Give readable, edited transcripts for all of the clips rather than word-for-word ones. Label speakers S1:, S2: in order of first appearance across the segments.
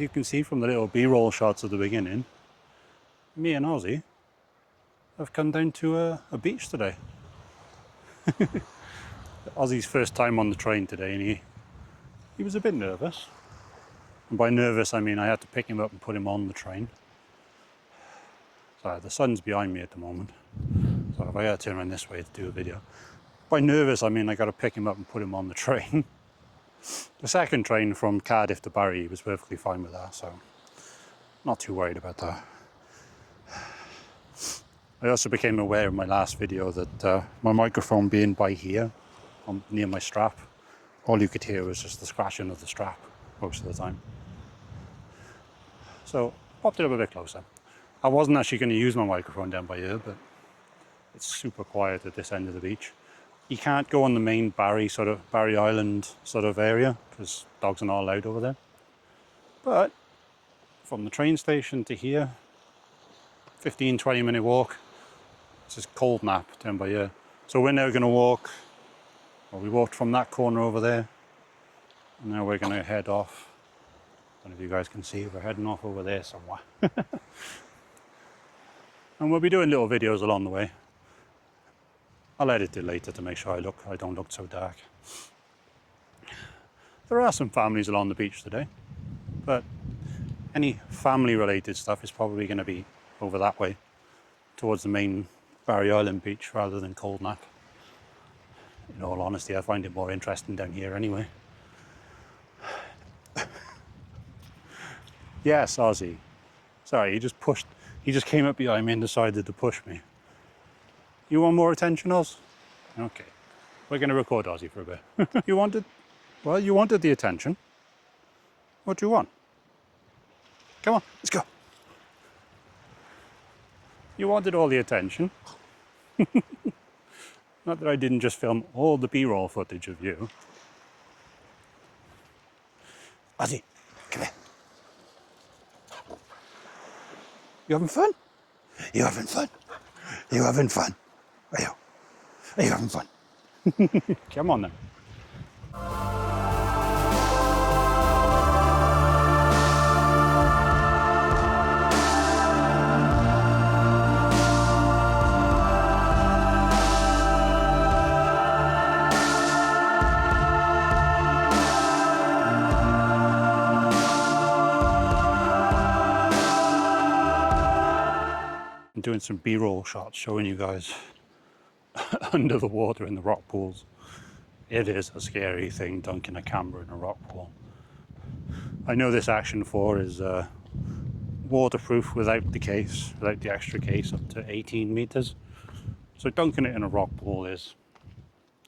S1: you can see from the little b-roll shots at the beginning, me and Ozzy have come down to a beach today. Ozzy's first time on the train today, and he was a bit nervous. And by nervous I mean I had to pick him up and put him on the train. Sorry, the sun's behind me at the moment, so if I gotta turn around this way to do a video. By nervous I mean I gotta pick him up and put him on the train. The second train from Cardiff to Barry, he was perfectly fine with that, so not too worried about that. I also became aware in my last video that my microphone being by here, near my strap, all you could hear was just the scratching of the strap most of the time. So popped it up a bit closer. I wasn't actually going to use my microphone down by here, but it's super quiet at this end of the beach. You can't go on the main Barry Island sort of area because dogs are not allowed over there. But from the train station to here, 15-20 minute walk. It's just cold nap down by here. So we're now going to walk, well, we walked from that corner over there, and now we're going to head off. I don't know if you guys can see, we're heading off over there somewhere. And we'll be doing little videos along the way. I'll edit it later to make sure I don't look so dark. There are some families along the beach today, but any family related stuff is probably going to be over that way towards the main Barry Island beach rather than Cold Nap. In all honesty, I find it more interesting down here anyway. Yes, Ozzy. Sorry, he just came up behind me and decided to push me. You want more attention, Oz? Okay. We're going to record Ozzy for a bit. You wanted the attention. What do you want? Come on, let's go. You wanted all the attention. Not that I didn't just film all the b-roll footage of you. Ozzy, come here. You having fun? You having fun? You having fun? Are you having fun? Come on then. I'm doing some b-roll shots showing you guys under the water in the rock pools. It is a scary thing, dunking a camera in a rock pool. I know this Action 4 is waterproof without the case, without the extra case up to 18 meters. So dunking it in a rock pool is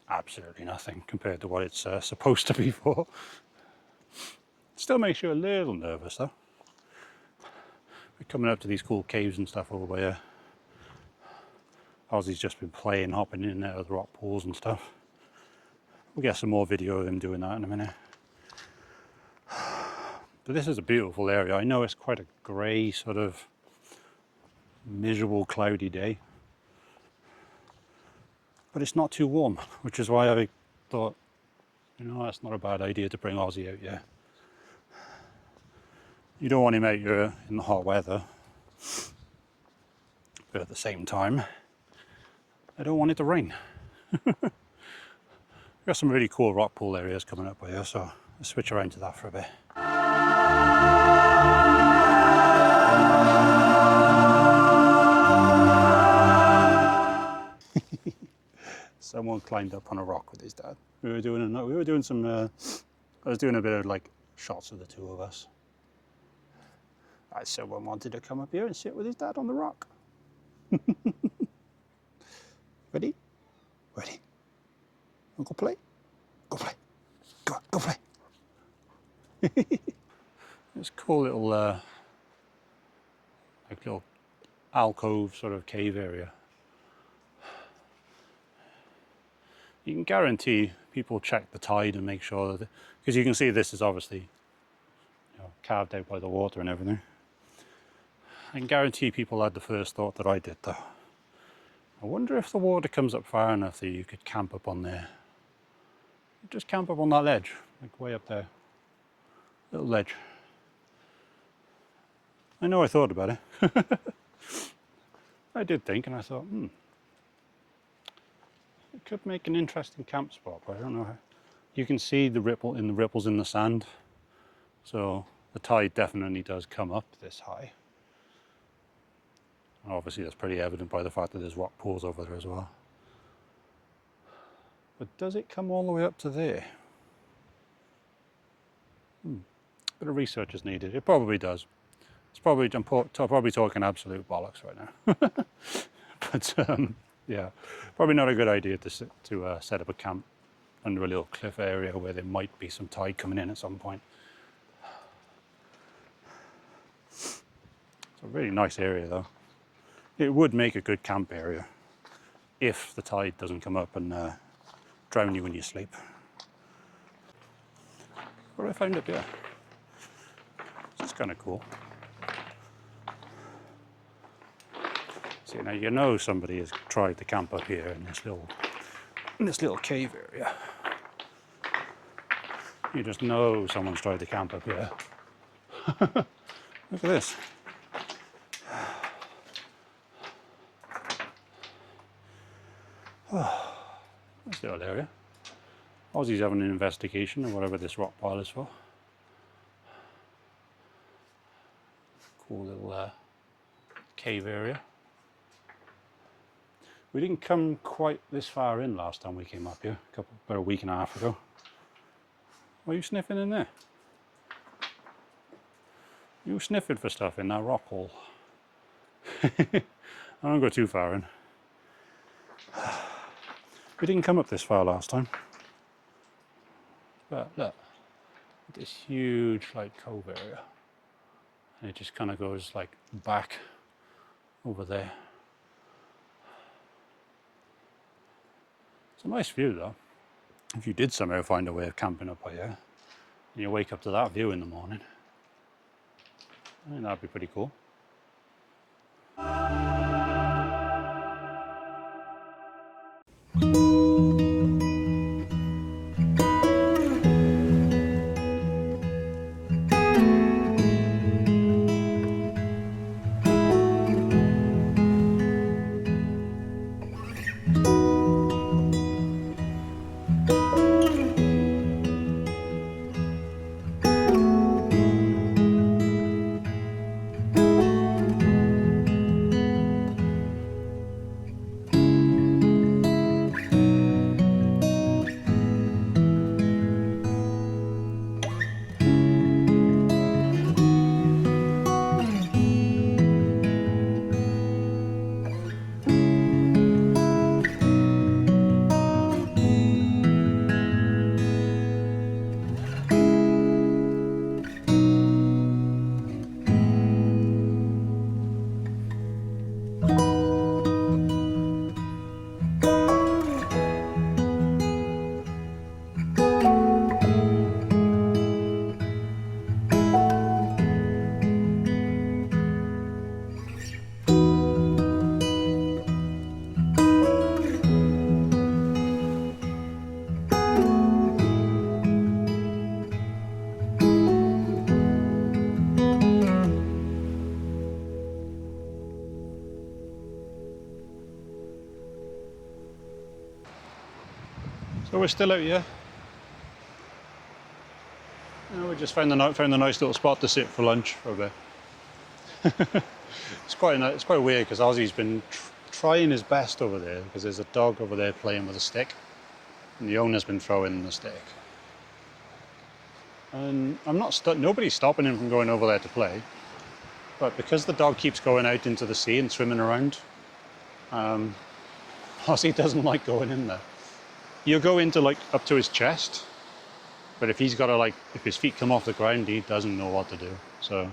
S1: absolutely nothing compared to what it's supposed to be for. Still makes you a little nervous though. We're coming up to these cool caves and stuff over here. Ozzy's just been playing, hopping in and out of the rock pools and stuff. We'll get some more video of him doing that in a minute. But this is a beautiful area. I know it's quite a grey, sort of miserable, cloudy day. But it's not too warm, which is why I thought, you know, that's not a bad idea to bring Ozzy out here. You don't want him out here in the hot weather, but at the same time, I don't want it to rain. We've got some really cool rock pool areas coming up here, so let's switch around to that for a bit. Someone climbed up on a rock with his dad. I was doing a bit of like shots of the two of us. Someone wanted to come up here and sit with his dad on the rock. Ready? Ready? Wanna go play? Go play. Go on, go play. It's a cool little, like little alcove sort of cave area. You can guarantee people check the tide and make sure that, because you can see this is obviously, you know, carved out by the water and everything. I can guarantee people had the first thought that I did though. I wonder if the water comes up far enough that you could camp up on there. Just camp up on that ledge, like way up there. Little ledge. I know I thought about it. I did think, and I thought, it could make an interesting camp spot, but I don't know how. You can see the ripples in the sand, so the tide definitely does come up this high. And obviously that's pretty evident by the fact that there's rock pools over there as well. But does it come all the way up to there? Bit of research is needed. It probably does. It's probably, I'm probably talking absolute bollocks right now. But yeah, probably not a good idea to set up a camp under a little cliff area where there might be some tide coming in at some point. It's a really nice area though. It would make a good camp area if the tide doesn't come up and drown you when you sleep. What I found up here? This is kind of cool. See, now you know somebody has tried to camp up here in this little cave area. You just know someone's tried to camp up here. Look at this. Oh, nice little area. Ozzy's having an investigation of whatever this rock pile is for. Cool little cave area. We didn't come quite this far in last time we came up here, about a week and a half ago. What are you sniffing in there? You sniffing for stuff in that rock hole. I don't go too far in. We didn't come up this far last time. But look, this huge like cove area. And it just kind of goes like back over there. It's a nice view though. If you did somehow find a way of camping up by here, and you wake up to that view in the morning, I think that'd be pretty cool. So we're still out here. We just found a nice little spot to sit for lunch for a bit. It's quite weird because Ozzy's been trying his best over there because there's a dog over there playing with a stick, and the owner's been throwing the stick. And nobody's stopping him from going over there to play, but because the dog keeps going out into the sea and swimming around, Ozzy doesn't like going in there. You'll go into like up to his chest, but if he's got to if his feet come off the ground, he doesn't know what to do. So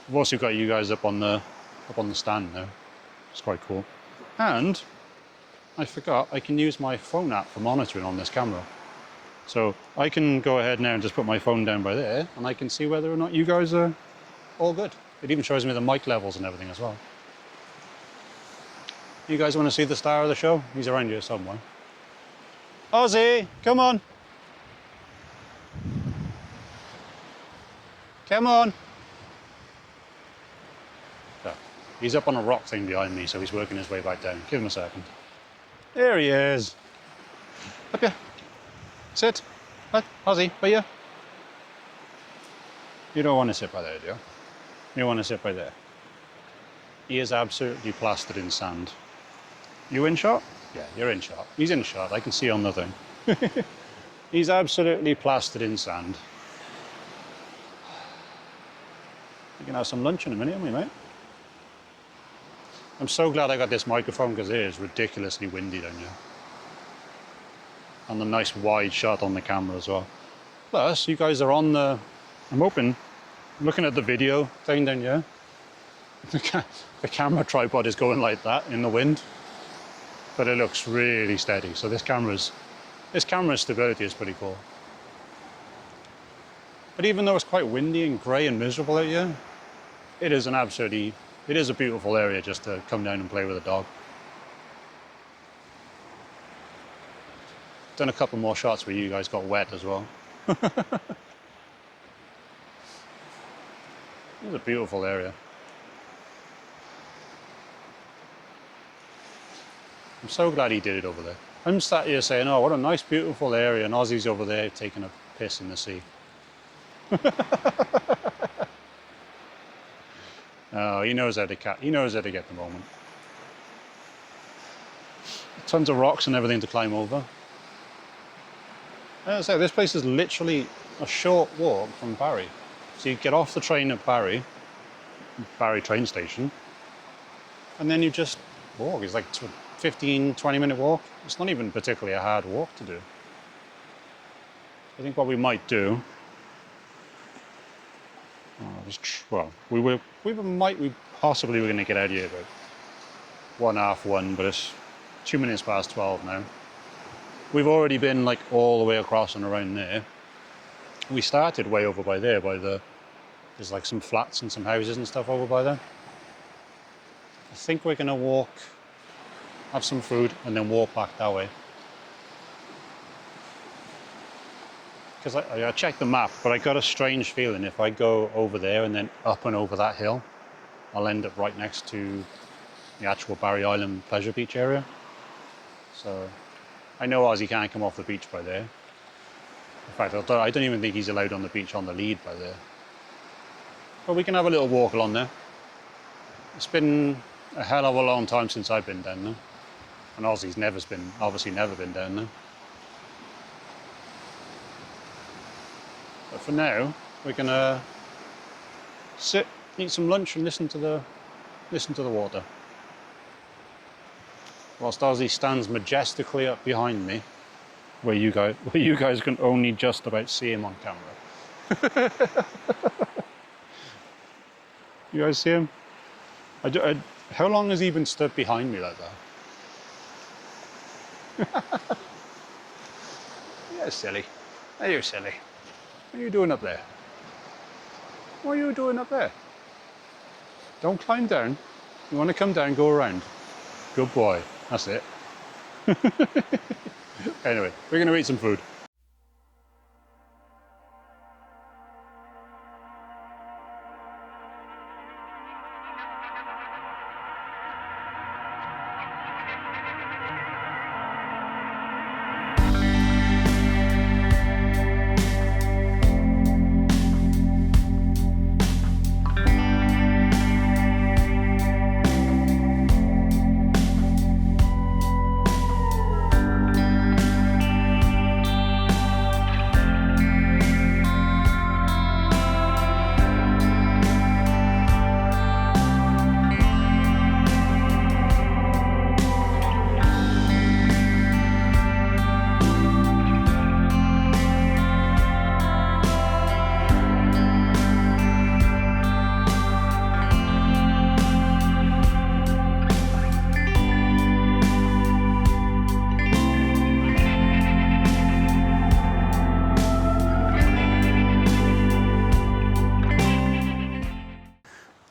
S1: I've also got you guys up on the stand now. It's quite cool. And I forgot I can use my phone app for monitoring on this camera. So I can go ahead now and just put my phone down by there, and I can see whether or not you guys are all good. It even shows me the mic levels and everything as well. You guys want to see the star of the show? He's around here somewhere. Ozzy, come on. Come on. He's up on a rock thing behind me, so he's working his way back down. Give him a second. There he is. Up here. Sit. What? Ozzy, by you. You don't want to sit by there, do you? You want to sit by there. He is absolutely plastered in sand. You in shot? Yeah, you're in shot. He's in shot. I can see on the thing. He's absolutely plastered in sand. We can have some lunch in a minute, haven't we, mate? I'm so glad I got this microphone because it is ridiculously windy down here. And a nice wide shot on the camera as well. Plus, you guys are on the... I'm looking at the video thing down here. The camera tripod is going like that in the wind. But it looks really steady. So this camera's stability is pretty cool. But even though it's quite windy and grey and miserable out here, it is a beautiful area just to come down and play with a dog. Done a couple more shots where you guys got wet as well. It's a beautiful area. I'm so glad he did it over there. I'm sat here saying, oh, what a nice, beautiful area, and Ozzy's over there taking a piss in the sea. Oh, he knows how to get the moment. Tons of rocks and everything to climb over. As I say, this place is literally a short walk from Barry. So you get off the train at Barry train station, and then you just walk. It's like 15, 20-minute walk. It's not even particularly a hard walk to do. I think what we might do, we possibly were going to get out of here about 1:30, but it's 2 minutes past 12 now. We've already been like all the way across and around there. We started way over by there, there's like some flats and some houses and stuff over by there. I think we're going to walk, have some food, and then walk back that way. Because I checked the map, but I got a strange feeling if I go over there and then up and over that hill, I'll end up right next to the actual Barry Island Pleasure Beach area. So I know Ozzy can't come off the beach by there. In fact, I don't even think he's allowed on the beach on the lead by there. But we can have a little walk along there. It's been a hell of a long time since I've been down there. And Ozzy's obviously never been down there. But for now, we're gonna sit, eat some lunch, and listen to the water. Whilst Ozzy stands majestically up behind me, where you guys can only just about see him on camera. You guys see him? How long has he been stood behind me like that? You're silly. You're silly. What are you doing up there? What are you doing up there? Don't climb down. You want to come down, go around. Good boy. That's it. Anyway, we're going to eat some food.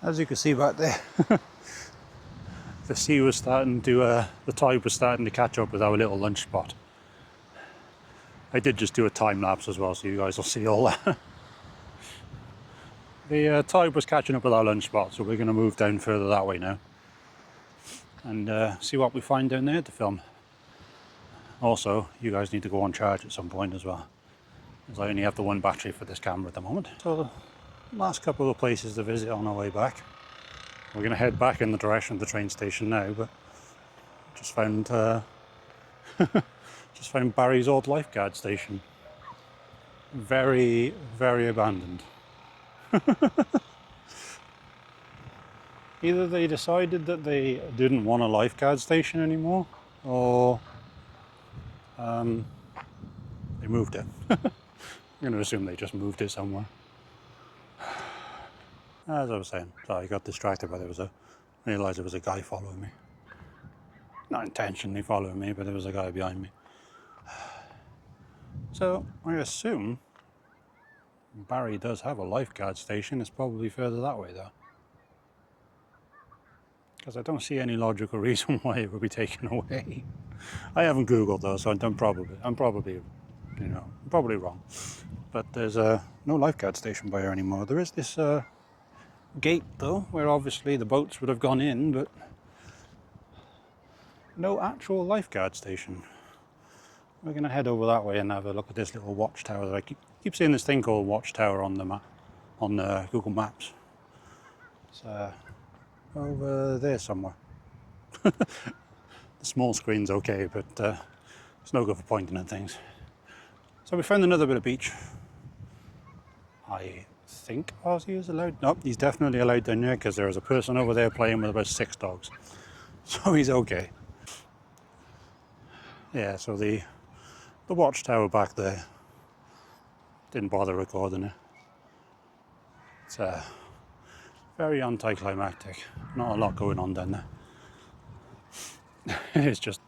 S1: As you can see back there, the sea was starting to, the tide was starting to catch up with our little lunch spot. I did just do a time lapse as well, so you guys will see all that. The tide was catching up with our lunch spot, so we're going to move down further that way now and see what we find down there to film. Also, you guys need to go on charge at some point as well, as I only have the one battery for this camera at the moment. So the last couple of places to visit on our way back. We're going to head back in the direction of the train station now, but just found just found Barry's old lifeguard station. Very, very abandoned. Either they decided that they didn't want a lifeguard station anymore, or they moved it. I'm going to assume they just moved it somewhere. As I was saying, sorry, I got distracted, but I realised there was a guy following me. Not intentionally following me, but there was a guy behind me. So I assume Barry does have a lifeguard station. It's probably further that way though, because I don't see any logical reason why it would be taken away. I haven't Googled though, so I'm probably wrong. But there's no lifeguard station by here anymore. There is this gate though, where obviously the boats would have gone in, but no actual lifeguard station. We're going to head over that way and have a look at this little watchtower that I keep seeing this thing called watchtower on the map, on Google Maps. It's over there somewhere. The small screen's okay, but it's no good for pointing at things. So we found another bit of beach. I think Ozzy is allowed. Nope, he's definitely allowed down there because there is a person over there playing with about 6 dogs. So he's okay. Yeah, so the watchtower back there, didn't bother recording it. It's very anticlimactic. Not a lot going on down there. It's just,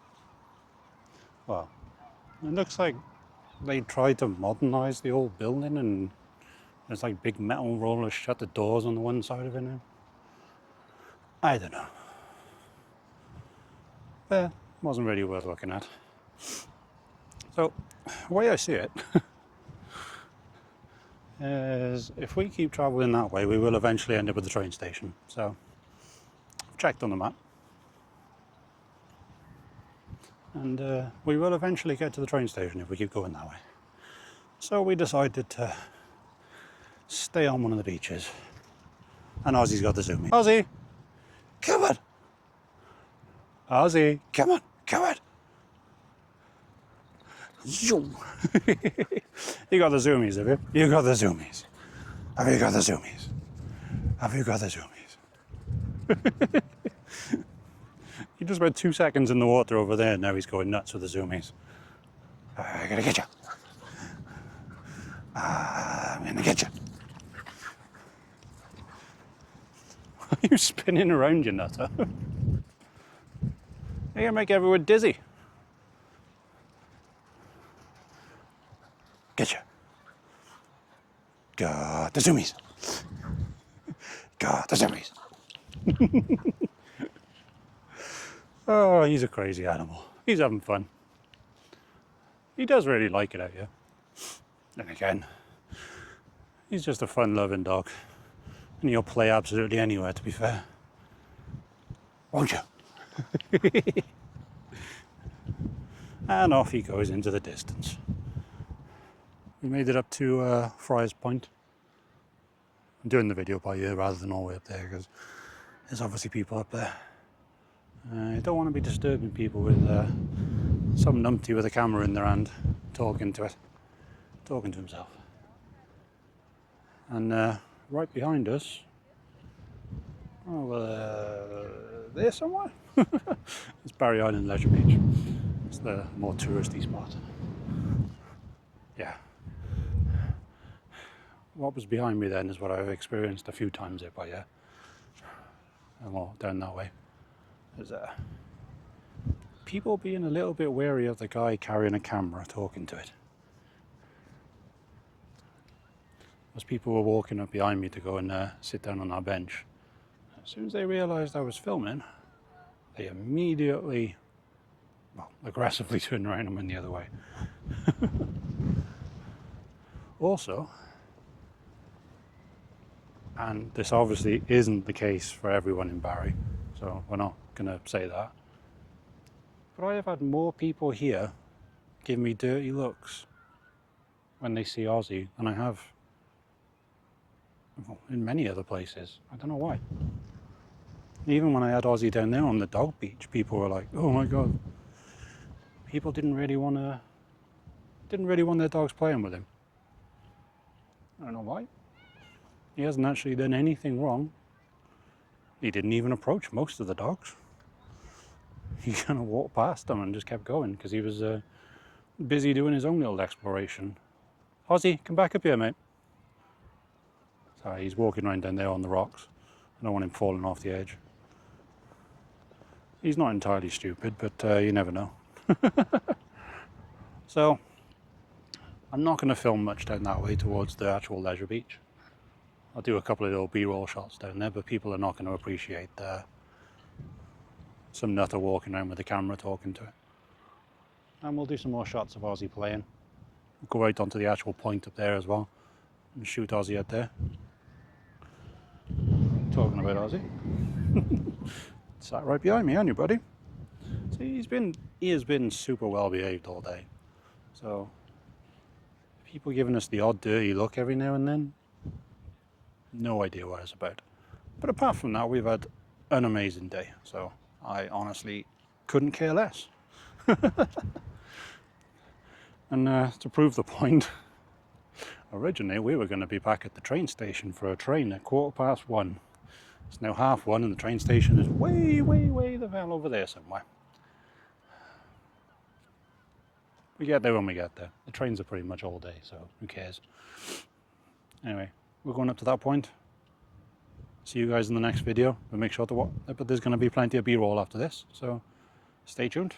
S1: well, it looks like they tried to modernise the old building, and there's like big metal rollers shut the doors on the one side of it now. I don't know. But wasn't really worth looking at. So, the way I see it is if we keep travelling that way, we will eventually end up at the train station. So, I've checked on the map. And we will eventually get to the train station if we keep going that way. So we decided to stay on one of the beaches. And Ozzy's got the zoomies. Ozzy! Come on! Ozzy! Come on! Come on! Zoom! You got the zoomies, have you? You got the zoomies. Have you got the zoomies? Have you got the zoomies? He just spent 2 seconds in the water over there, and now he's going nuts with the zoomies. I'm gonna get you. I'm gonna get you. Why are you spinning around, you nutter? You're gonna make everyone dizzy. Get you. Got the zoomies. Got the zoomies. Oh, he's a crazy animal. He's having fun. He does really like it out here. Then again, he's just a fun-loving dog. And he'll play absolutely anywhere, to be fair. Won't you? And off he goes into the distance. We made it up to Friars Point. I'm doing the video by ear rather than all the way up there because there's obviously people up there. I don't want to be disturbing people with some numpty with a camera in their hand talking to himself. And right behind us, there somewhere, it's Barry Island Leisure Beach. It's the more touristy spot. Yeah. What was behind me then is what I've experienced a few times here by here. And well, down that way. There's people being a little bit wary of the guy carrying a camera talking to it. As people were walking up behind me to go and sit down on our bench, as soon as they realised I was filming, they immediately, aggressively turned around and went the other way. Also, And this obviously isn't the case for everyone in Barry, so we're not going to say that. But I have had more people here give me dirty looks when they see Ozzy than I have in many other places. I don't know why. Even when I had Ozzy down there on the dog beach, people were like, "Oh my god." People didn't really want their dogs playing with him. I don't know why. He hasn't actually done anything wrong. He didn't even approach most of the dogs. He kind of walked past them and just kept going because he was busy doing his own little exploration. Ozzy, come back up here, mate. Sorry, he's walking around down there on the rocks. I don't want him falling off the edge. He's not entirely stupid, but you never know. So, I'm not going to film much down that way towards the actual leisure beach. I'll do a couple of little B-roll shots down there, but people are not going to appreciate some nutter walking around with the camera talking to it. And we'll do some more shots of Ozzy playing. We'll go right onto the actual point up there as well and shoot Ozzy out there. Talking about Ozzy. Sat right behind me, aren't you, buddy? See, he has been super well behaved all day. So, people giving us the odd dirty look every now and then, no idea what it's about. But apart from that, we've had an amazing day. So, I honestly couldn't care less. And to prove the point, originally we were going to be back at the train station for a train at 1:15. It's now 1:30 and the train station is way, way, way the hell over there somewhere. We get there when we get there. The trains are pretty much all day, so who cares? Anyway, we're going up to that point. See you guys in the next video. We'll make sure to watch, but there's going to be plenty of B-roll after this, so stay tuned.